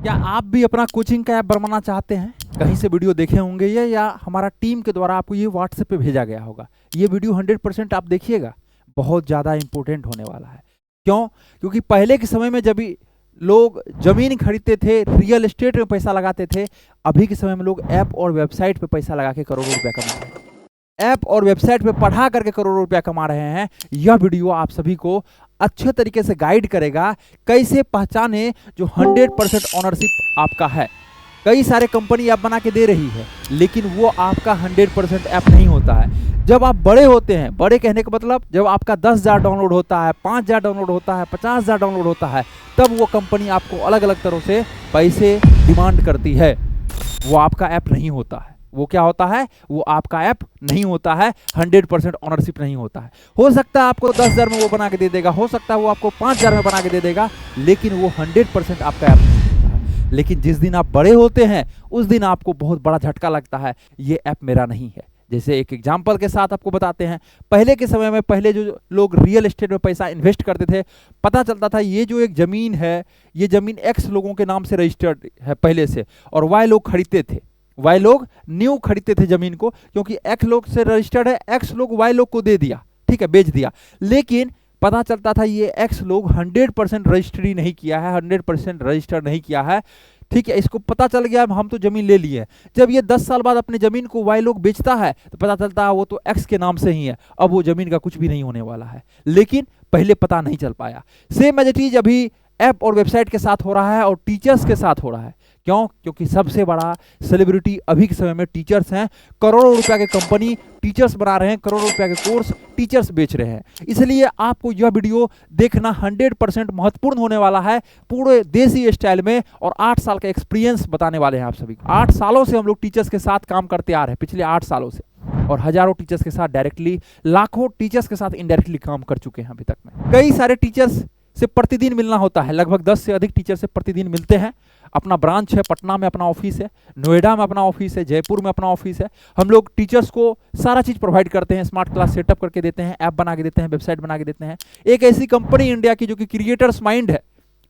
क्या आप भी अपना कोचिंग का ऐप बनवाना चाहते हैं? कहीं से वीडियो देखे होंगे ये, या हमारा टीम के द्वारा आपको ये व्हाट्सएप पे भेजा गया होगा। ये वीडियो 100% आप देखिएगा, बहुत ज़्यादा इंपॉर्टेंट होने वाला है। क्यों? क्योंकि पहले के समय में जब भी लोग ज़मीन खरीदते थे, रियल एस्टेट में पैसा लगाते थे, अभी के समय में लोग ऐप और वेबसाइट पे पैसा लगा के करोड़ों रुपया कमा रहे हैं। ऐप और वेबसाइट पे पढ़ा करके करोड़ों रुपया कमा रहे हैं। यह वीडियो आप सभी को अच्छे तरीके से गाइड करेगा, कैसे पहचाने जो 100% ओनरशिप आपका है। कई सारे कंपनी ऐप बना के दे रही है, लेकिन वो आपका 100% ऐप नहीं होता है। जब आप बड़े होते हैं, बड़े कहने का मतलब जब आपका 10,000 डाउनलोड होता है, 5,000 डाउनलोड होता है, 50,000 डाउनलोड होता है, तब वो कंपनी आपको अलग अलग तरह से पैसे डिमांड करती है। वो आपका ऐप नहीं होता है। वो क्या होता है? वो आपका ऐप नहीं होता है, 100% ओनरशिप नहीं होता है। हो सकता है आपको 10,000 में वो बना के दे देगा, हो सकता है वो आपको 5,000 में बना के दे देगा, लेकिन वो 100% आपका ऐप नहीं होता है। लेकिन जिस दिन आप बड़े होते हैं, उस दिन आपको बहुत बड़ा झटका लगता है, ये ऐप मेरा नहीं है। जैसे एक एग्जाम्पल के साथ आपको बताते हैं, पहले के समय में पहले जो लोग रियल एस्टेट में पैसा इन्वेस्ट करते थे, पता चलता था ये जो एक ज़मीन है, ये ज़मीन एक्स लोगों के नाम से रजिस्टर्ड है पहले से, और वाई लोग खरीदते थे। वाई लोग न्यू खरीदते थे जमीन को, क्योंकि एक्स लोग से रजिस्टर्ड है, एक्स लोग वाई लोग को दे दिया, ठीक है, बेच दिया। लेकिन पता चलता था ये एक्स लोग 100% रजिस्ट्री नहीं किया है, 100% रजिस्टर नहीं किया है, ठीक है। इसको पता चल गया हम तो जमीन ले लिए। जब ये 10 साल बाद अपनी जमीन को वाई लोग बेचता है, तो पता चलता है वो तो एक्स के नाम से ही है, अब वो जमीन का कुछ भी नहीं होने वाला है। लेकिन पहले पता नहीं चल पाया। सेम एज इट इज अभी ऐप और वेबसाइट के साथ हो रहा है, और टीचर्स के साथ हो रहा है। क्यों? क्योंकि सबसे बड़ा सेलिब्रिटी अभी के समय में टीचर्स हैं। करोड़ों रुपया के कंपनी टीचर्स बना रहे हैं, करोड़ों रुपया के कोर्स टीचर्स बेच रहे हैं। इसलिए आपको यह वीडियो देखना 100% महत्वपूर्ण होने वाला है, पूरे देसी स्टाइल में, और 8 साल का एक्सपीरियंस बताने वाले हैं आप सभी को। 8 सालों से हम लोग टीचर्स के साथ काम करते आ रहे हैं, पिछले 8 सालों से, और हजारों टीचर्स के साथ डायरेक्टली, लाखों टीचर्स के साथ इनडायरेक्टली काम कर चुके हैं अभी तक में। कई सारे टीचर्स से प्रतिदिन मिलना होता है, लगभग 10 से अधिक टीचर से प्रतिदिन मिलते हैं। अपना ब्रांच है, पटना में अपना ऑफिस है, नोएडा में अपना ऑफिस है, जयपुर में अपना ऑफिस है। हम लोग टीचर्स को सारा चीज़ प्रोवाइड करते हैं, स्मार्ट क्लास सेटअप करके देते हैं, ऐप बना के देते हैं, वेबसाइट बना के देते हैं। एक ऐसी कंपनी इंडिया की जो कि क्रिएटर्स माइंड है,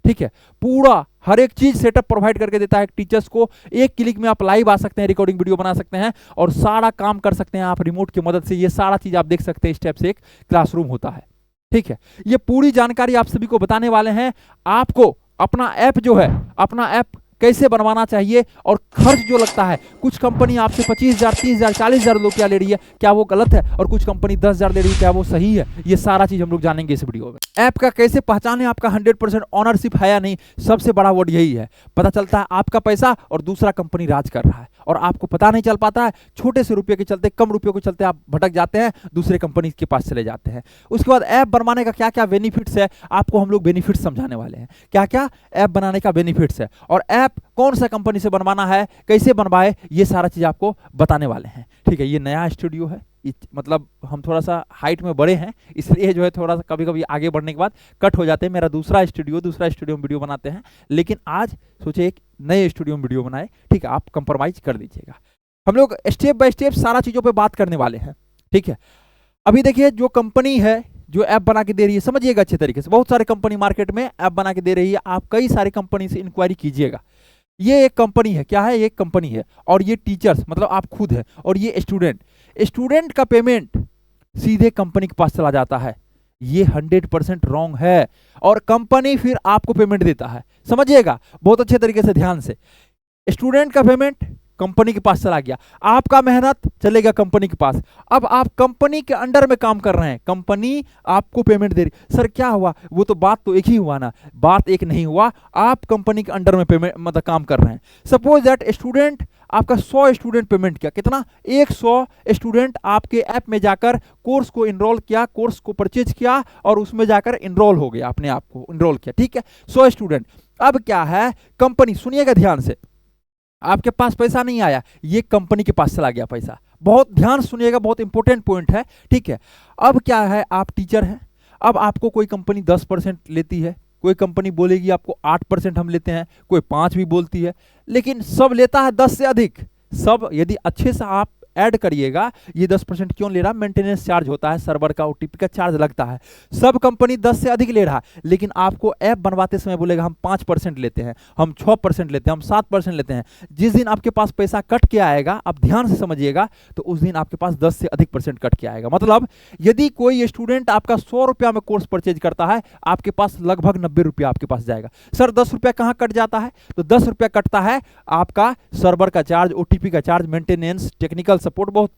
ठीक है, पूरा हर एक चीज सेटअप प्रोवाइड करके देता है टीचर्स को। एक क्लिक में आप लाइव आ सकते हैं, रिकॉर्डिंग वीडियो बना सकते हैं, और सारा काम कर सकते हैं आप रिमोट की मदद से। ये सारा चीज आप देख सकते हैं, इस टाइप से एक क्लासरूम होता है, ठीक है। ये पूरी जानकारी आप सभी को बताने वाले हैं। आपको अपना ऐप जो है, अपना ऐप कैसे बनवाना चाहिए, और खर्च जो लगता है, कुछ कंपनी आपसे 25,000, 30,000, 40,000 रुपया ले रही है, क्या वो गलत है? और कुछ कंपनी 10,000 ले रही है, क्या वो सही है? ये सारा चीज हम लोग जानेंगे इस वीडियो में। ऐप का कैसे पहचाने आपका 100% ओनरशिप है या नहीं, सबसे बड़ा वर्ड यही है। पता चलता है आपका पैसा और दूसरा कंपनी राज कर रहा है, और आपको पता नहीं चल पाता है। छोटे से रुपये के चलते, कम रुपयों के चलते आप भटक जाते हैं, दूसरे कंपनी के पास चले जाते हैं। उसके बाद ऐप बनवाने का क्या क्या बेनिफिट्स है, आपको हम लोग बेनिफिट्स समझाने वाले हैं। क्या क्या ऐप बनाने का बेनिफिट्स है, और ऐप कौन सा कंपनी से बनवाना है, कैसे बनवाए, ये सारा चीज आपको बताने वाले हैं, ठीक है। ये नया स्टूडियो है, मतलब हम थोड़ा सा हाइट में बड़े हैं, इसलिए जो है थोड़ा सा कभी कभी आगे बढ़ने के बाद कट हो जाते हैं। मेरा दूसरा स्टूडियो में वीडियो बनाते हैं, लेकिन आज सोचे एक नए स्टूडियो में वीडियो बनाए, ठीक है। आप कंप्रोमाइज कर दीजिएगा। हम लोग स्टेप बाय स्टेप सारा चीजों पे बात करने वाले हैं, ठीक है। अभी देखिए, जो कंपनी है जो ऐप बना के दे रही है, समझिएगा अच्छे तरीके से। बहुत सारे कंपनी मार्केट में ऐप बना के दे रही है, आप कई सारी कंपनी से इंक्वायरी कीजिएगा। ये एक कंपनी है, क्या है? एक कंपनी है, और ये टीचर्स मतलब आप खुद हैं, और ये स्टूडेंट का पेमेंट सीधे कंपनी के पास चला जाता है। ये 100% रॉन्ग है, और कंपनी फिर आपको पेमेंट देता है। समझिएगा बहुत अच्छे तरीके से, ध्यान से। स्टूडेंट का पेमेंट कंपनी के पास चला गया, आपका मेहनत चलेगा कंपनी के पास। अब आप कंपनी के अंडर में काम कर रहे हैं, कंपनी आपको पेमेंट दे रही। सर क्या हुआ? वो तो बात तो एक ही हुआ ना। बात एक नहीं हुआ, आप कंपनी के अंडर में पेमेंट मतलब काम कर रहे हैं। सपोज दैट स्टूडेंट आपका 100 स्टूडेंट पेमेंट किया, कितना? 100 स्टूडेंट आपके ऐप में जाकर कोर्स को इनरोल किया, कोर्स को परचेज किया, और उसमें जाकर इनरोल हो गया, अपने आप को इनरोल किया, ठीक है। 100 स्टूडेंट। अब क्या है, कंपनी, सुनिएगा ध्यान से, आपके पास पैसा नहीं आया, ये कंपनी के पास चला गया पैसा। बहुत ध्यान सुनिएगा, बहुत इंपॉर्टेंट पॉइंट है, ठीक है। अब क्या है, आप टीचर हैं, अब आपको कोई कंपनी 10% लेती है, कोई कंपनी बोलेगी आपको 8% हम लेते हैं, कोई 5 भी बोलती है, लेकिन सब लेता है 10 से अधिक। सब यदि अच्छे से आप ऐड करिएगा, ये 10% क्यों ले रहा है? मेंटेनेंस चार्ज होता है, सर्वर का ओटीपी का चार्ज लगता है। सब कंपनी 10 से अधिक ले रहा है, लेकिन आपको ऐप बनवाते समय बोलेगा हम 5% लेते हैं, हम 6% लेते हैं, हम 7% लेते हैं। जिस दिन आपके पास पैसा कट के आएगा, आप ध्यान से समझिएगा, तो उस दिन आपके पास 10 से अधिक % कट के आएगा। मतलब यदि कोई स्टूडेंट आपका 100 रुपया में कोर्स परचेज करता है, आपके पास लगभग 90 रुपया आपके पास जाएगा। सर 10 रुपया कहां कट जाता है? तो 10 रुपया कटता है आपका सर्वर का चार्ज, ओटीपी का चार्ज, मेंटेनेंस, टेक्निकल सपोर्ट, बहुत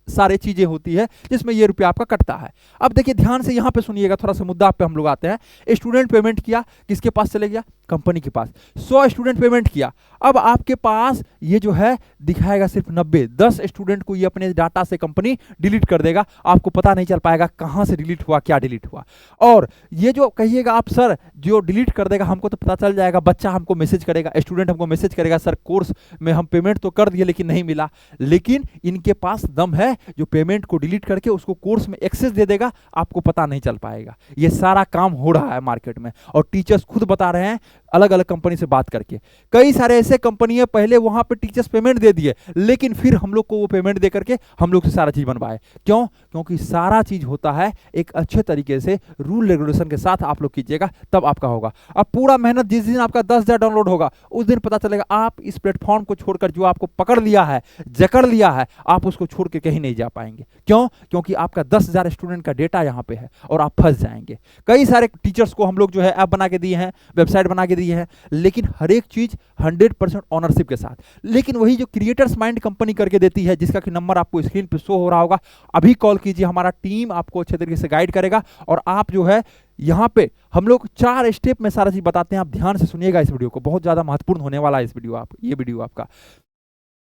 सारे चीजें होती है जिसमें ये रुपया आपका कटता है। अब देखिए ध्यान से यहां पे सुनिएगा, थोड़ा सा मुद्दा पे हम लोग आते हैं। स्टूडेंट पेमेंट किया, किसके पास चले गया? कंपनी के पास। 100 स्टूडेंट पेमेंट किया, अब आपके पास ये जो है दिखाएगा सिर्फ 90। 10 स्टूडेंट को ये अपने डाटा से कंपनी डिलीट कर देगा, आपको पता नहीं चल पाएगा कहां से डिलीट हुआ, क्या डिलीट हुआ। और ये जो कहिएगा आप सर जो डिलीट कर देगा हमको तो पता चल जाएगा, बच्चा हमको मैसेज करेगा, स्टूडेंट हमको मैसेज करेगा, सर कोर्स में हम पेमेंट तो कर दिए लेकिन नहीं मिला। लेकिन इनके पास दम है जो पेमेंट को डिलीट करके उसको कोर्स में एक्सेस दे देगा, आपको पता नहीं चल पाएगा। ये सारा काम हो रहा है मार्केट में, और टीचर्स खुद बता रहे हैं अलग अलग कंपनी से बात करके। कई सारे ऐसे कंपनी है पहले वहां पे टीचर्स पेमेंट दे दिए, लेकिन फिर हम लोग को वो पेमेंट दे करके हम लोग से सारा चीज बनवाए। क्यों? क्योंकि सारा चीज होता है एक अच्छे तरीके से रूल रेगुलेशन के साथ आप लोग कीजिएगा, तब आपका होगा। अब पूरा मेहनत जिस दिन आपका 10,000 डाउनलोड होगा उस दिन पता चलेगा आप इस प्लेटफॉर्म को छोड़कर, जो आपको पकड़ लिया है, जकड़ लिया है, आप उसको छोड़ के कहीं नहीं जा पाएंगे। क्यों? क्योंकि आपका 10,000 स्टूडेंट का डेटा यहां पे है और आप फंस जाएंगे। कई सारे टीचर्स को हम लोग जो है ऐप बना के दिए हैं, वेबसाइट बना के दिए हैं, लेकिन हर एक चीज 100% ऑनरशिप के साथ। लेकिन वही जो क्रिएटर्स माइंड कंपनी करके देती है, जिसका कि नंबर आपको स्क्रीन पे शो हो रहा होगा, अभी कॉल कीजिए, हमारा टीम आपको अच्छे तरीके से गाइड करेगा। और आप जो है यहाँ पे हम लोग 4 स्टेप में सारा चीज बताते हैं, आप ध्यान से सुनिएगा इस वीडियो को, बहुत ज्यादा महत्वपूर्ण होने वाला है इस वीडियो, ये वीडियो आपका।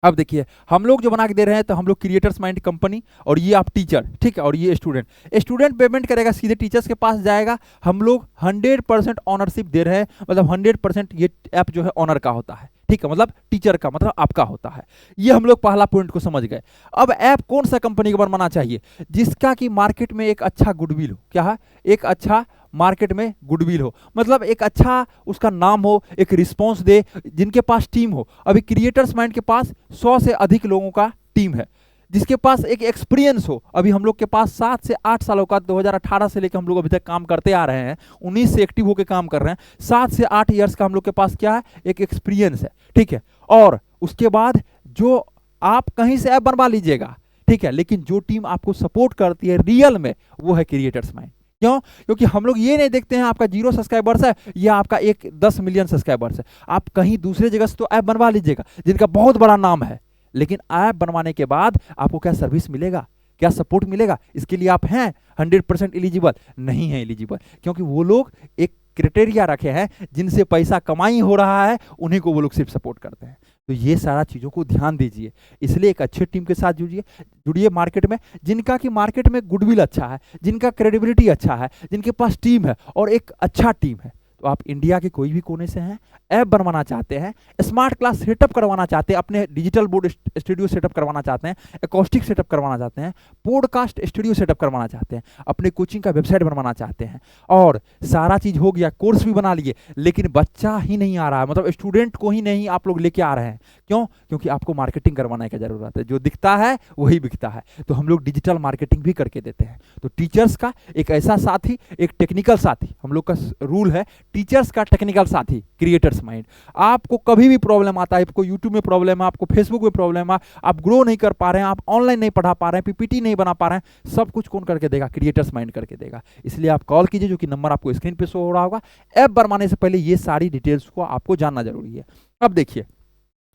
अब देखिए हम लोग जो बना के दे रहे हैं, तो हम लोग क्रिएटर्स माइंड कंपनी, और ये आप टीचर, ठीक है, और ये स्टूडेंट पेमेंट करेगा, सीधे टीचर्स के पास जाएगा। हम लोग 100% ऑनरशिप दे रहे हैं, मतलब 100% ये ऐप जो है ऑनर का होता है, ठीक है, मतलब टीचर का, मतलब आपका होता है। ये हम लोग पहला पॉइंट को समझ गए। अब ऐप कौन सा कंपनी का बनवाना चाहिए? जिसका कि मार्केट में एक अच्छा गुडविल हो। क्या है? एक अच्छा मार्केट में गुडविल हो, मतलब एक अच्छा उसका नाम हो, एक रिस्पॉन्स दे, जिनके पास टीम हो। अभी क्रिएटर्स माइंड के पास 100 से अधिक लोगों का टीम है, जिसके पास एक एक्सपीरियंस हो। अभी हम लोग के पास 7 से 8 सालों का, 2018 से लेकर हम लोग अभी तक काम करते आ रहे हैं, 19 से एक्टिव होकर काम कर रहे हैं, 7 से 8 ईयर्स का हम लोग के पास क्या है? एक एक्सपीरियंस है, ठीक है। और उसके बाद जो आप कहीं से ऐप बनवा लीजिएगा, ठीक है, लेकिन जो टीम आपको सपोर्ट करती है रियल में, वो है क्रिएटर्स माइंड। क्यों? क्योंकि हम लोग ये नहीं देखते हैं आपका 0 सब्सक्राइबर्स है या आपका 10 मिलियन सब्सक्राइबर्स है। आप कहीं दूसरे जगह से तो ऐप बनवा लीजिएगा जिनका बहुत बड़ा नाम है, लेकिन ऐप बनवाने के बाद आपको क्या सर्विस मिलेगा, क्या सपोर्ट मिलेगा? इसके लिए आप हैं 100% एलिजिबल? नहीं है एलिजिबल, क्योंकि वो लोग एक क्राइटेरिया रखे हैं, जिनसे पैसा कमाई हो रहा है उन्हीं को वो लोग सिर्फ सपोर्ट करते हैं। तो ये सारा चीजों को ध्यान दीजिए, इसलिए एक अच्छे टीम के साथ जुड़िए मार्केट में, जिनका कि मार्केट में गुडविल अच्छा है, जिनका क्रेडिबिलिटी अच्छा है, जिनके पास टीम है और एक अच्छा टीम है। तो आप इंडिया के कोई भी कोने से हैं, ऐप बनवाना चाहते हैं, स्मार्ट क्लास सेटअप करवाना चाहते हैं, अपने डिजिटल बोर्ड स्टूडियो सेटअप करवाना चाहते हैं, एकॉस्टिक सेटअप करवाना चाहते हैं, पॉडकास्ट स्टूडियो सेटअप करवाना चाहते हैं, अपने कोचिंग का वेबसाइट बनवाना चाहते हैं, और सारा चीज हो गया, कोर्स भी बना लिए, लेकिन बच्चा ही नहीं आ रहा है, मतलब स्टूडेंट को ही नहीं आप लोग लेके आ रहे हैं। क्यों? क्योंकि आपको मार्केटिंग करवाने की जरूरत है, जो दिखता है वही बिकता है। तो हम लोग डिजिटल मार्केटिंग भी करके देते हैं। तो टीचर्स का एक ऐसा साथी, एक टेक्निकल साथी, हम लोग का रूल है टीचर्स का टेक्निकल साथी क्रिएटर्स माइंड। आपको कभी भी प्रॉब्लम आता है, आपको यूट्यूब में प्रॉब्लम है, आपको फेसबुक में प्रॉब्लम है, आप ग्रो नहीं कर पा रहे हैं, आप ऑनलाइन नहीं पढ़ा पा रहे हैं, पीपीटी नहीं बना पा रहे हैं, सब कुछ कौन करके देगा? क्रिएटर्स माइंड करके देगा। इसलिए आप कॉल कीजिए, जो कि नंबर आपको स्क्रीन पे शो हो रहा होगा। ऐप बनवाने से पहले ये सारी डिटेल्स को आपको जानना जरूरी है। अब देखिए,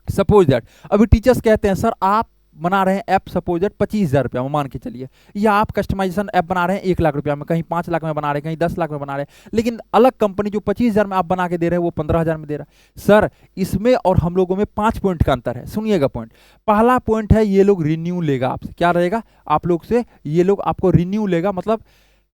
सपोज दैट अभी टीचर्स कहते हैं सर आप बना रहे हैं ऐप, सपोज दैट 25,000 रुपया में मान के चलिए, या आप कस्टमाइजेशन ऐप बना रहे हैं 1 लाख रुपया में, कहीं 5 लाख में बना रहे हैं, कहीं 10 लाख में बना रहे हैं, लेकिन अलग कंपनी जो 25,000 में आप बना के दे रहे हैं वो 15,000 में दे रहा है। सर इसमें और हम लोगों में 5 पॉइंट का अंतर है। सुनिएगा पॉइंट, पहला पॉइंट है ये लोग रिन्यू लेगा आपसे। क्या रहेगा? आप लोग से ये लोग आपको रिन्यू लेगा, मतलब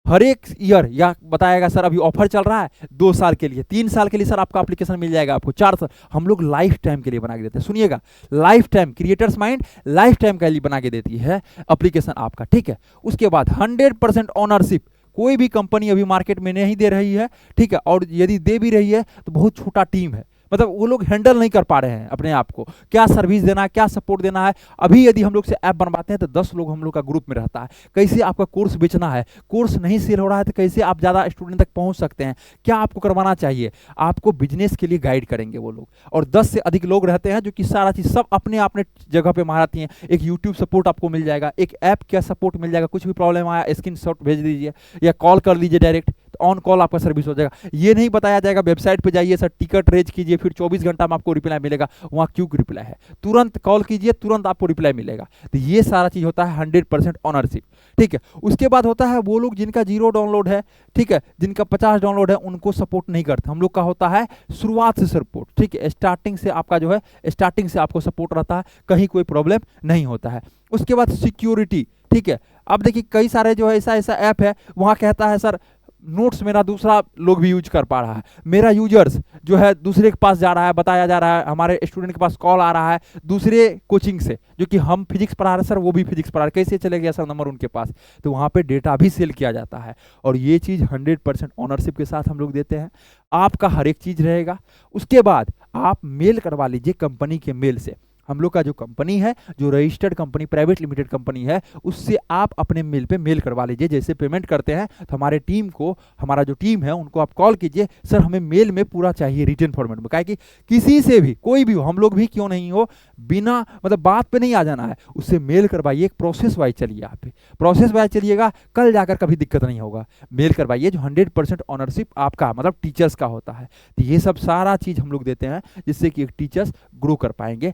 हर एक ईयर, या बताएगा सर अभी ऑफर चल रहा है 2 साल के लिए, 3 साल के लिए सर आपका एप्लीकेशन मिल जाएगा, आपको 4 साल। हम लोग लाइफ टाइम के लिए बना के देते हैं। सुनिएगा, life time, creators mind life time के लिए बना के देती है एप्लीकेशन आपका, ठीक है। उसके बाद 100% ऑनरशिप, कोई भी कंपनी अभी मार्केट में नहीं दे रही है, ठीक है, और यदि दे भी रही है तो बहुत छोटा टीम है, मतलब वो लोग हैंडल नहीं कर पा रहे हैं अपने आप को, क्या सर्विस देना है, क्या सपोर्ट देना है। अभी यदि हम लोग से ऐप बनवाते हैं तो 10 लोग हम लोग का ग्रुप में रहता है, कैसे आपका कोर्स बेचना है, कोर्स नहीं सेल हो रहा है तो कैसे आप ज़्यादा स्टूडेंट तक पहुंच सकते हैं, क्या आपको करवाना चाहिए, आपको बिजनेस के लिए गाइड करेंगे वो लोग। और 10 से अधिक लोग रहते हैं जो कि सारा चीज़ सब अपने अपने जगह पे महारथी हैं। एक यूट्यूब सपोर्ट आपको मिल जाएगा, एक ऐप का सपोर्ट मिल जाएगा, कुछ भी प्रॉब्लम आया स्क्रीनशॉट भेज दीजिए या कॉल कर लीजिए डायरेक्ट, तो ऑन कॉल आपका सर्विस हो जाएगा। ये नहीं बताया जाएगा वेबसाइट पे जाइए सर टिकट रेज कीजिए फिर 24 घंटा में आपको रिप्लाई मिलेगा, वहाँ क्यों रिप्लाई है, तुरंत कॉल कीजिए तुरंत आपको रिप्लाई मिलेगा। तो ये सारा चीज़ होता है 100% ऑनरशिप, ठीक है। उसके बाद होता है वो लोग जिनका 0 डाउनलोड है, ठीक है, जिनका 50 डाउनलोड है, उनको सपोर्ट नहीं करते हम लोग का होता है शुरुआत से सपोर्ट, ठीक है। स्टार्टिंग से आपका जो है स्टार्टिंग से आपको सपोर्ट रहता है, कहीं कोई प्रॉब्लम नहीं होता है। उसके बाद सिक्योरिटी, ठीक है। अब देखिए कई सारे जो है ऐसा ऐसा ऐप है, वहाँ कहता है सर नोट्स मेरा दूसरा लोग भी यूज कर पा रहा है, मेरा यूजर्स जो है दूसरे के पास जा रहा है, बताया जा रहा है, हमारे स्टूडेंट के पास कॉल आ रहा है दूसरे कोचिंग से, जो कि हम फिजिक्स पढ़ा रहे हैं सर वो भी फिजिक्स पढ़ा रहे, कैसे चले गया सर नंबर उनके पास, तो वहाँ पे डेटा भी सेल किया जाता है। और ये चीज़ 100% ऑनरशिप के साथ हम लोग देते हैं, आपका हर एक चीज़ रहेगा। उसके बाद आप मेल करवा लीजिए कंपनी के मेल से, हम लोग का जो कंपनी है, जो registered company private limited company है, उससे आप अपने मेल पे मेल करवा लीजिए। जैसे पेमेंट करते हैं तो हमारे टीम को, हमारा जो टीम है उनको आप कॉल कीजिए, सर हमें मेल में पूरा चाहिए रिटन फॉर्मेट में, कि किसी से भी कोई भी हो, हम लोग भी क्यों नहीं हो, बिना मतलब बात पे नहीं आ जाना है, उससे मेल करवाइए। एक प्रोसेस वाइज चलिए, आप पे प्रोसेस वाइज चलिएगा, कल जाकर कभी दिक्कत नहीं होगा। मेल करवाइए, जो 100% ऑनरशिप आपका मतलब टीचर्स का होता है। तो ये सब सारा चीज़ हम लोग देते हैं जिससे कि एक टीचर्स ग्रो कर पाएंगे।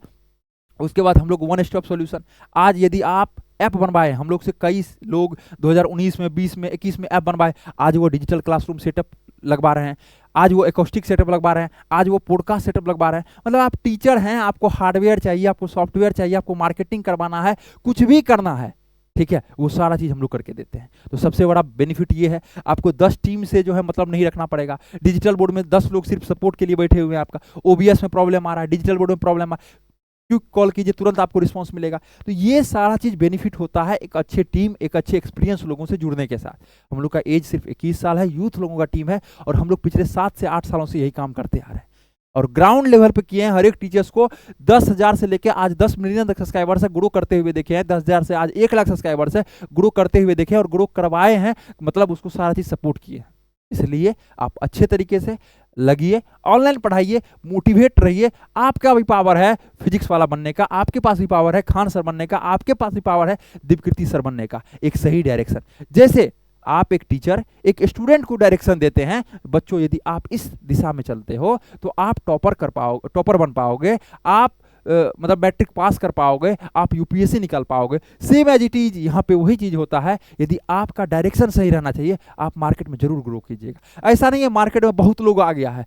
उसके बाद हम लोग वन स्टॉप सॉल्यूशन, आज यदि आप ऐप बनवाए, हम लोग से कई लोग 2019 में 20 में 21 में ऐप बनवाए, आज वो डिजिटल क्लासरूम सेटअप लगवा रहे हैं, आज वो एकॉस्टिक सेटअप लगवा रहे हैं, आज वो पॉडकास्ट सेटअप लगवा रहे हैं। मतलब आप टीचर हैं, आपको हार्डवेयर चाहिए, आपको सॉफ्टवेयर चाहिए, आपको मार्केटिंग करवाना है, कुछ भी करना है, ठीक है, वो सारा चीज़ हम लोग करके देते हैं। तो सबसे बड़ा बेनिफिट ये है, आपको 10 टीम से जो है मतलब नहीं रखना पड़ेगा। डिजिटल बोर्ड में 10 लोग सिर्फ सपोर्ट के लिए बैठे हुए हैं, आपका ओबीएस में प्रॉब्लम आ रहा है, डिजिटल बोर्ड में प्रॉब्लम आ रहा है, क्विक कॉल कीजिए तुरंत आपको रिस्पांस मिलेगा। तो ये सारा चीज़ बेनिफिट होता है एक अच्छे टीम, एक अच्छे एक्सपीरियंस लोगों से जुड़ने के साथ। हम लोग का एज सिर्फ 21 साल है, यूथ लोगों का टीम है, और हम लोग पिछले 7 से 8 सालों से यही काम करते आ रहे हैं, और ग्राउंड लेवल पे किए हैं। हर एक टीचर्स को 10,000 से लेकर आज 10 मिलियन तक सब्सक्राइबर से ग्रो करते हुए देखे हैं, 10,000 से आज 1 लाख सब्सक्राइबर से ग्रो करते हुए देखे, और ग्रो करवाए हैं, मतलब उसको सारा चीज़ सपोर्ट किए। इसलिए आप अच्छे तरीके से लगिए, ऑनलाइन पढ़ाइए, मोटिवेट रहिए। आपका भी पावर है फिजिक्स वाला बनने का, आपके पास भी पावर है खान सर बनने का, आपके पास भी पावर है दीपकृति सर बनने का। एक सही डायरेक्शन, जैसे आप एक टीचर एक स्टूडेंट को डायरेक्शन देते हैं, बच्चों यदि आप इस दिशा में चलते हो तो आप टॉपर बन पाओगे, आप मतलब मैट्रिक पास कर पाओगे, आप यूपीएससी निकाल पाओगे। सेम एज इट इज यहाँ पे वही चीज़ होता है। यदि आपका डायरेक्शन सही रहना चाहिए, आप मार्केट में जरूर ग्रो कीजिएगा। ऐसा नहीं है मार्केट में बहुत लोग आ गया है,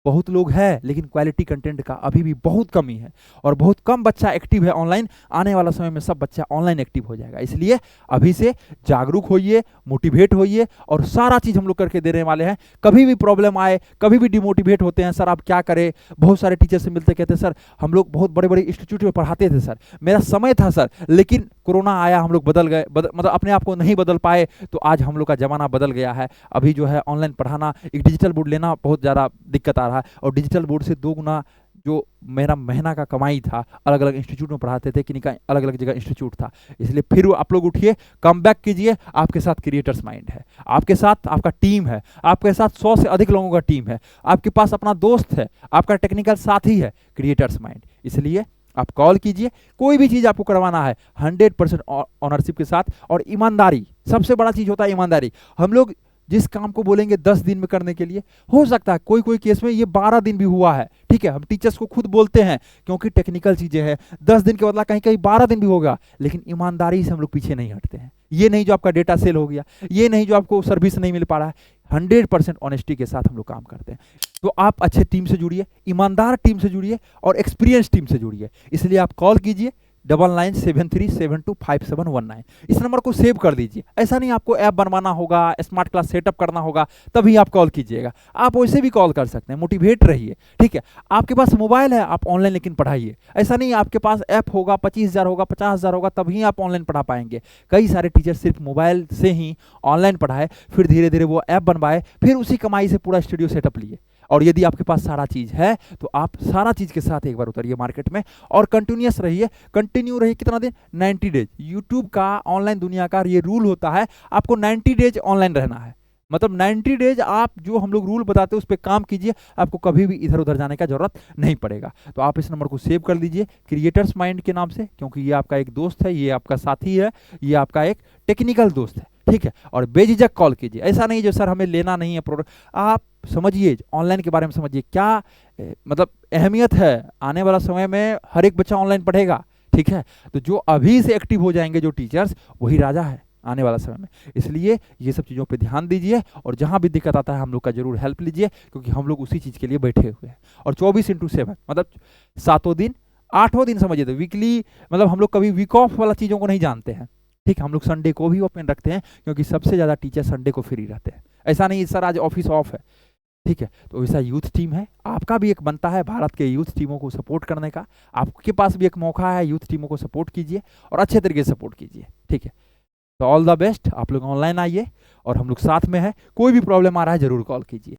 बहुत लोग हैं, लेकिन क्वालिटी कंटेंट का अभी भी बहुत कमी है, और बहुत कम बच्चा एक्टिव है ऑनलाइन। आने वाला समय में सब बच्चा ऑनलाइन एक्टिव हो जाएगा। इसलिए अभी से जागरूक होइए, मोटिवेट होइए, और सारा चीज़ हम लोग करके देने वाले हैं। कभी भी प्रॉब्लम आए, कभी भी डिमोटिवेट होते हैं, सर आप क्या करें, बहुत सारे टीचर से मिलते कहते हैं सर हम लोग बहुत बड़े बड़े इंस्टीट्यूट में पढ़ाते थे सर, मेरा समय था सर, लेकिन कोरोना आया, हम लोग बदल गए, मतलब अपने आप को नहीं बदल पाए, तो आज हम लोग का ज़माना बदल गया है। अभी जो है ऑनलाइन पढ़ाना, एक डिजिटल बोर्ड लेना बहुत ज़्यादा दिक्कत आ रहा है, और डिजिटल बोर्ड से 2 गुना जो मेरा महीना का कमाई था, अलग अलग इंस्टीट्यूट में पढ़ाते थे, किन्हीं का अलग अलग जगह इंस्टीट्यूट था। इसलिए फिर आप लोग उठिए, कम बैक कीजिए। आपके साथ क्रिएटर्स माइंड है, आपके साथ आपका टीम है, आपके साथ 100 से अधिक लोगों का टीम है, आपके पास अपना दोस्त है, आपका टेक्निकल साथी है, क्रिएटर्स माइंड। इसलिए आप कॉल कीजिए, कोई भी चीज़ आपको करवाना है 100% ऑनरशिप के साथ, और ईमानदारी सबसे बड़ा चीज़ होता है। ईमानदारी, हम लोग जिस काम को बोलेंगे 10 दिन में करने के लिए, हो सकता है कोई केस में ये 12 दिन भी हुआ है, ठीक है, हम टीचर्स को खुद बोलते हैं क्योंकि टेक्निकल चीज़ें हैं, 10 दिन के बदला कहीं कहीं 12 दिन भी होगा, लेकिन ईमानदारी से हम लोग पीछे नहीं हटते हैं। ये नहीं जो आपका डेटा सेल हो गया, ये नहीं जो आपको सर्विस नहीं मिल पा रहा है, 100% ऑनेस्टी के साथ हम लोग काम करते हैं। तो आप अच्छे टीम से जुड़िए, ईमानदार टीम से जुड़िए, और एक्सपीरियंस टीम से जुड़िए। इसलिए आप कॉल कीजिए 9973725719, इस नंबर को सेव कर दीजिए। ऐसा नहीं आपको ऐप बनवाना होगा, स्मार्ट क्लास सेटअप करना होगा तभी आप कॉल कीजिएगा, आप वैसे भी कॉल कर सकते हैं। मोटिवेट रहिए, ठीक है। आपके पास मोबाइल है, आप ऑनलाइन लेकिन पढ़ाइए। ऐसा नहीं आपके पास ऐप होगा, 25,000 होगा, 50,000 होगा, तभी आप ऑनलाइन पढ़ा पाएंगे। कई सारे टीचर सिर्फ मोबाइल से ही ऑनलाइन पढ़ाए, फिर धीरे धीरे वो ऐप बनवाए, फिर उसी कमाई से पूरा स्टूडियो सेटअप लिए, और यदि आपके पास सारा चीज़ है तो आप सारा चीज़ के साथ एक बार उतरिए मार्केट में और कंटिन्यूअस रहिए। कंटिन्यू रहिए कितना दिन? 90 डेज। यूट्यूब का, ऑनलाइन दुनिया का ये रूल होता है, आपको 90 डेज ऑनलाइन रहना है। मतलब 90 डेज आप जो हम लोग रूल बताते हैं उस पर काम कीजिए, आपको कभी भी इधर उधर जाने का जरूरत नहीं पड़ेगा। तो आप इस नंबर को सेव कर लीजिए क्रिएटर्स माइंड के नाम से, क्योंकि ये आपका एक दोस्त है, ये आपका साथी है, ये आपका एक टेक्निकल दोस्त है, ठीक है। और बेझिझक कॉल कीजिए। ऐसा नहीं जो सर हमें लेना नहीं है प्रोडक्ट, आप समझिए ऑनलाइन के बारे में, समझिए क्या मतलब अहमियत है। आने वाला समय में हर एक बच्चा ऑनलाइन पढ़ेगा, ठीक है। तो जो अभी से एक्टिव हो जाएंगे जो टीचर्स, वही राजा है आने वाला समय में। इसलिए ये सब चीज़ों पे ध्यान दीजिए और जहाँ भी दिक्कत आता है हम लोग का जरूर हेल्प लीजिए, क्योंकि हम लोग उसी चीज़ के लिए बैठे हुए हैं। और 24/7 मतलब 7 दिन 8 दिन समझिए, तो वीकली मतलब हम लोग कभी वीक ऑफ वाला चीज़ों को नहीं जानते हैं, ठीक है। हम लोग संडे को भी ओपन रखते हैं, क्योंकि सबसे ज़्यादा टीचर संडे को फ्री रहते हैं। ऐसा नहीं सर आज ऑफिस ऑफ है, ठीक है। तो ऐसा यूथ टीम है, आपका भी एक बनता है भारत के यूथ टीमों को सपोर्ट करने का। आपके पास भी एक मौका है, यूथ टीमों को सपोर्ट कीजिए और अच्छे तरीके से सपोर्ट कीजिए, ठीक है। तो ऑल द बेस्ट, आप लोग ऑनलाइन आइए और हम लोग साथ में हैं। कोई भी प्रॉब्लम आ रहा है जरूर कॉल कीजिए।